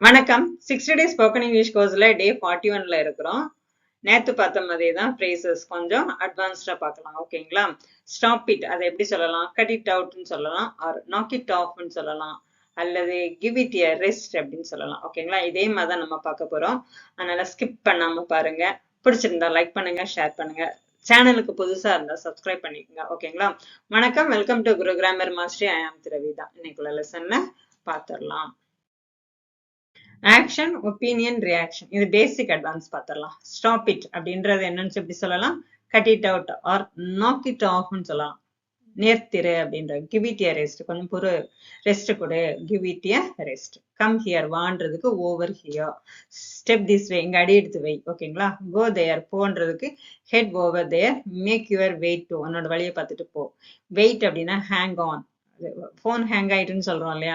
வணக்கம். 60 days spoken English கோர்ஸ்ல டே 41ல இருக்கிறோம். நேத்து பார்த்த மாதிரியே தான் phrases கொஞ்சம் அட்வான்ஸ்டா பார்க்கலாம். ஓகேங்களா? ஸ்டாப் இட் அதை எப்படி சொல்லலாம்? கட் இட் அவுட்னு சொல்லலாம். ஆர் நாக் இட் ஆஃப்னு சொல்லலாம். அல்லது கிவ் இட் எ ரெஸ்ட் அப்படின்னு சொல்லலாம். ஓகேங்களா? இதே மாதிரி தான் நம்ம பார்க்க போறோம். அதனால ஸ்கிப் பண்ணாம பாருங்க. பிடிச்சிருந்தா லைக் பண்ணுங்க, ஷேர் பண்ணுங்க. சேனலுக்கு புதுசா இருந்தா சப்ஸ்கிரைப் பண்ணிக்கோங்க. ஓகேங்களா? வணக்கம். Welcome to Guru grammar master. I am Dravitha. இன்னைக்குள்ள லெசன்ல பார்த்துடலாம். Action, opinion, reaction. இது பேசிக் அட்வான்ஸ் பார்த்துடலாம். ஸ்டாப் இட் அப்படின்றது என்னன்னு எப்படி சொல்லலாம்? Cut it out or knock it ஆஃப்னு சொல்லலாம். நேர்த்திரு அப்படின்ற கிவ் இட் எ ரெஸ்ட், கொஞ்சம் பொறு, ரெஸ்ட் கொடு, give it a rest. Come here, வான்றதுக்கு over here. Step this way, இங்க அடி எடுத்து வை. ஓகேங்களா? கோ தேர், போன்றதுக்கு head over there. Make your way to, உன்னோட வழியை பார்த்துட்டு போ. வெயிட் அப்படின்னா ஹேங் ஆன், போன் ஹேங் ஆயிட்டுன்னு சொல்றோம் இல்லையா,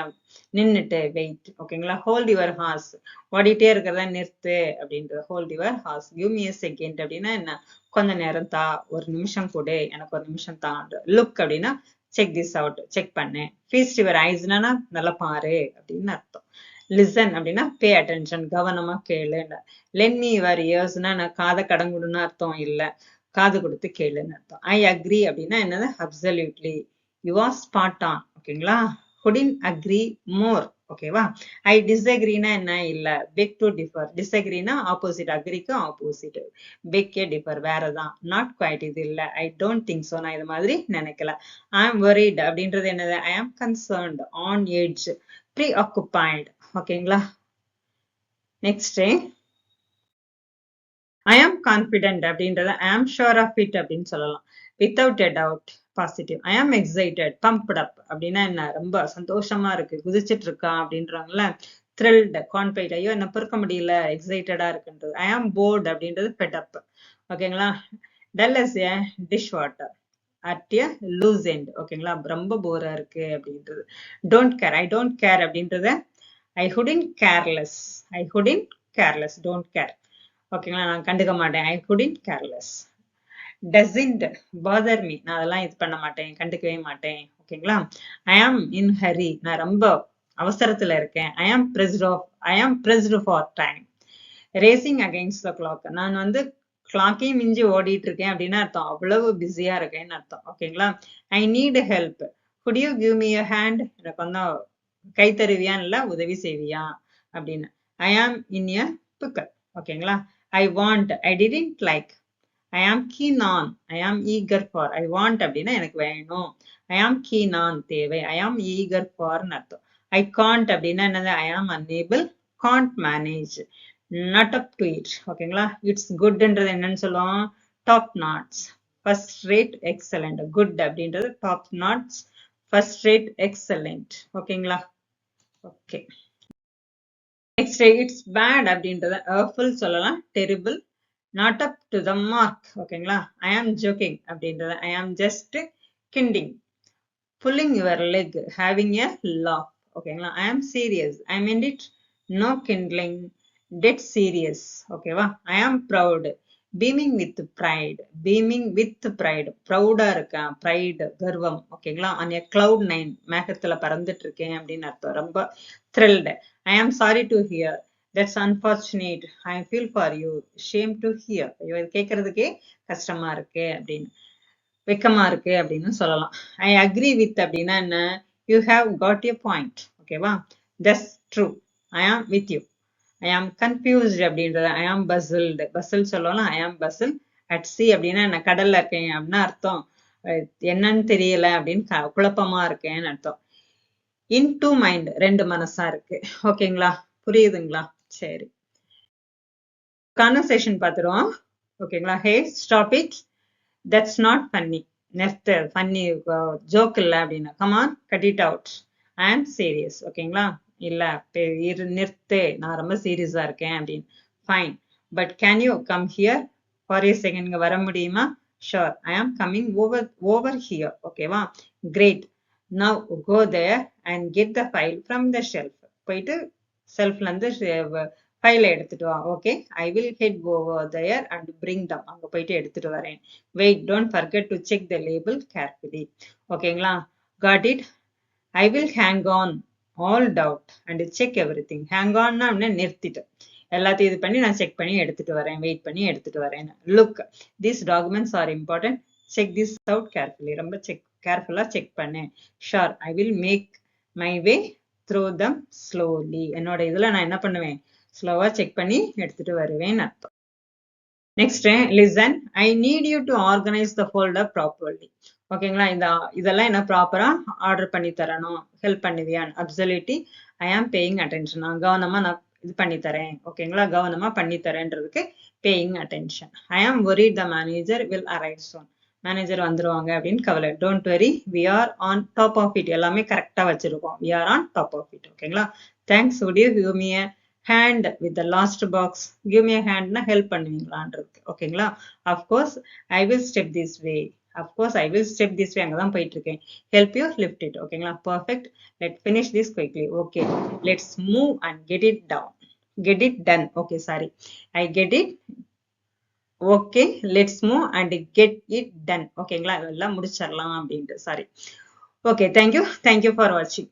நின்னுட்டு வெயிட். ஓகேங்களா? ஹோல்ட் யுவர் ஹார்ஸ், ஓடிட்டே இருக்கிறதா நிறுத்து அப்படின்றது. Hold your horse. Give me a second அப்படின்னா என்ன? கொஞ்ச நேரம் தா, ஒரு நிமிஷம் கொடு, எனக்கு ஒரு நிமிஷம் தான். லுக் அப்படின்னா செக் திஸ் அவுட், செக் பண்ணு. ஃபீஸ்ட் யுவர் ஐஸ்னா நல்லா பாரு அப்படின்னு அர்த்தம். லிசன் அப்படின்னா பே அட்டென்ஷன், கவனமா கேளு. லென் மீ யுவர் இயர்ஸ்னா நான் காதை கடங்குடுன்னு அர்த்தம் இல்ல, காது கொடுத்து கேளுன்னு அர்த்தம். ஐ அக்ரி அப்படின்னா என்னது? Absolutely, you are spot on. ஓகேங்களா? couldn't agree more. ஓகேவா? ஐ டிஸ்அக்ரினா என்ன? இல்ல. பெக் டு டிஃபர், டிஸ்அக்ரினா ஆப்போசிட், அக்ரிக்கு ஆப்போசிட். பெக் ஏ டிஃபர் வேறதான். நாட் குவைட் இது இல்ல. ஐ டோன்ட் திங்க் சோ, நான் இது மாதிரி நினைக்கல. ஐ ஆம் வரிட் அப்படின்றது என்னது? I am concerned, on edge, preoccupied. ஓகேங்களா? நெக்ஸ்ட் ஐ ஆம் கான்பிடென்ட் அப்படின்றத ஐ ஆம் ஷூர் ஆஃப் இட் அப்படின்னு சொல்லலாம். Without a doubt, positive. I am excited, pumped அப் அப்படின்னா என்ன? ரொம்ப சந்தோஷமா இருக்கு, குதிச்சிட்டு இருக்கா அப்படின்றாங்கல்ல. த்ரில்டு, கான்ஃபைட், ஐயோ என்ன பொறுக்க முடியல, எக்ஸைட்டடா இருக்குன்றது. ஐ ஆம் போர்ட் அப்படின்றது ஃபெட் அப். ஓகேங்களா? Dull as a dishwater at a loose end. ஓகேங்களா? ரொம்ப போரா இருக்கு அப்படின்றது. Don't care, I don't care அப்படின்றது I couldn't care less. I couldn't care less, don't care. ஓகேங்களா? நான் கண்டுக்க மாட்டேன். I couldn't care less. Doesn't bother me, நான் அதெல்லாம் இது பண்ண மாட்டேன், கண்டுக்கவே மாட்டேன். ஓகேங்களா? ஐ ஆம் இன் ஹரி, நான் ரொம்ப அவசரத்துல இருக்கேன். ஐ am breast off, I am pressed for time. Racing against the clock, நான் வந்து கிளாக்கையும் மிஞ்சி ஓடிட்டு இருக்கேன் அப்படின்னு அர்த்தம். அவ்வளவு பிஸியா இருக்கேன்னு அர்த்தம். ஓகேங்களா? I need help. Good you give me a hand, எனக்கு வந்து கை தருவியா, இல்ல உதவி செய்வியா அப்படின்னு. ஐ ஆம் இன் எ பிக்கல். ஓகேங்களா? I want, I didn't like. I am keen on, ஐ ஆம் ஈகர் ஃபார். ஐ வாண்ட் அப்படின்னா எனக்கு வேணும். ஐ ஆம் கீன் ஆன் தேவை. ஐ ஆம் ஈகர் ஃபார்னு அர்த்தம். ஐ காண்ட் அப்படின்னா என்னது? I am unable, can't manage, not up to it. ஓகேங்களா? இட்ஸ் குட்ன்றது என்னன்னு சொல்லுவோம்? Top notch, first rate, excellent. Good அப்படின்றது top notch, first rate, excellent. ஓகேங்களா? ஓகே. நெக்ஸ்ட் இட்ஸ் பேட் அப்படின்றத awful சொல்லலாம், terrible, not up to the mark. ஓகேங்களா? I am joking அப்படின்றத I am just kidding. Pulling your leg, having a laugh. ஓகேங்களா? I am serious, I mean it, no கிண்ட்லிங், dead serious. ஓகேவா? ஐ ஆம் proud, beaming with pride, beaming with pride, ப்ரௌடா இருக்கேன், pride கர்வம். ஓகேங்களா? ஆன் எ கிளவுட் நைன், மேகத்துல பறந்துட்டு இருக்கேன் அப்படின்னு அர்த்தம். ரொம்ப thrilled. I am sorry to hear, that's unfortunate, I feel for you, shame to hear. ஐயோ இது கேட்கறதுக்கே கஷ்டமா இருக்கு அப்படின்னு, வெக்கமா இருக்கு அப்படின்னு சொல்லலாம். ஐ அக்ரி வித் அப்படின்னா என்ன? You have got a point. ஓகேவா? That's true, I am with you. ஐ ஆம் கன்ஃபியூஸ்ட் அப்படின்றது ஐ ஆம் பசில்டு, பசில் சொல்லலாம். ஐ ஆம் பசில் அட் சி அப்படின்னா என்ன? கடல்ல இருக்கேன் அப்படின்னா அர்த்தம். என்னன்னு தெரியல அப்படின்னு குழப்பமா இருக்கேன்னு அர்த்தம். இன் டூ மைண்ட், ரெண்டு மனசா இருக்கு. ஓகேங்களா? புரியுதுங்களா? சரி, கான்வர்சேஷன் பார்த்துருவோம். ஓகேங்களா? Hey stop it, that's not funny. நிறுத்து, ஃபன்னி ஜோக் இல்லை அப்படின்னா. Come on cut it out, I am serious. ஓகேங்களா? இல்ல நிறுத்து, நான் ரொம்ப சீரியஸா இருக்கேன் அப்படின்னு. Fine, but can you come here for a second, இங்க வர முடியுமா? Sure, I am coming over here. ஓகேவா? Great, now go there and get the file from the shelf. போயிட்டு செல்ஃப்ல இருந்து ஃபைலை எடுத்துட்டு வா. Okay, I will head over there and bring them, அங்க போயிட்டு எடுத்துட்டு வரேன். Wait, don't forget to check the label carefully. ஓகேங்களா? Got it, I will hang on all doubt and check everything. Hang on னா நிறுத்திட்டு எல்லாத்தையும் இது பண்ணி நான் செக் பண்ணி எடுத்துட்டு வரேன், வெயிட் பண்ணி எடுத்துட்டு வரேன். Look, these documents are important. Check this out carefully. ரொம்ப கேர்ஃபுல்லா செக் பண்ணு. Sure, I will make my way through them slowly. என்னோட இதுல நான் என்ன பண்ணுவேன், ஸ்லோவா செக் பண்ணி எடுத்துட்டு வருவேன் அர்த்தம். Next, listen, I need you to organize the folder properly. ஓகேங்களா, இதெல்லாம் என்ன ப்ராப்பரா ஆர்டர் பண்ணி தரணும், ஹெல்ப் பண்ணுவியான். அப்சல்யூட்லி ஐ ஆம் பேயிங் அட்டென்ஷன். நான் கவனமா நான் இது பண்ணி தரேன். ஓகேங்களா, கவனமா பண்ணி தரேன்றதுக்கு பேயிங் அட்டென்ஷன். ஐ ஆம் worried the manager will arrive soon. Manager வந்துருவாங்க அப்படின்னு கவலை. Don't worry, we are on top of it. எல்லாமே கரெக்டா வச்சிருக்கோம். We are on top of it. ஓகேங்களா, thanks. would you give me a hand with the last box? give me a hand னா help பண்ணுவீங்களான்றது. ஓகேங்களா, of course I will step this way. of course I will step this way. அங்கதான் போயிட்டு இருக்கேன். help you lift it. ஓகேங்களா, perfect. let's finish this quickly. okay, let's move and get it down. get it done. okay, sorry, I get it. okay, let's move and get it done. ஓகேங்களா, எல்லாம் முடிச்சிடலாம் அப்படின்ட்டு. Sorry. okay, thank you for watching.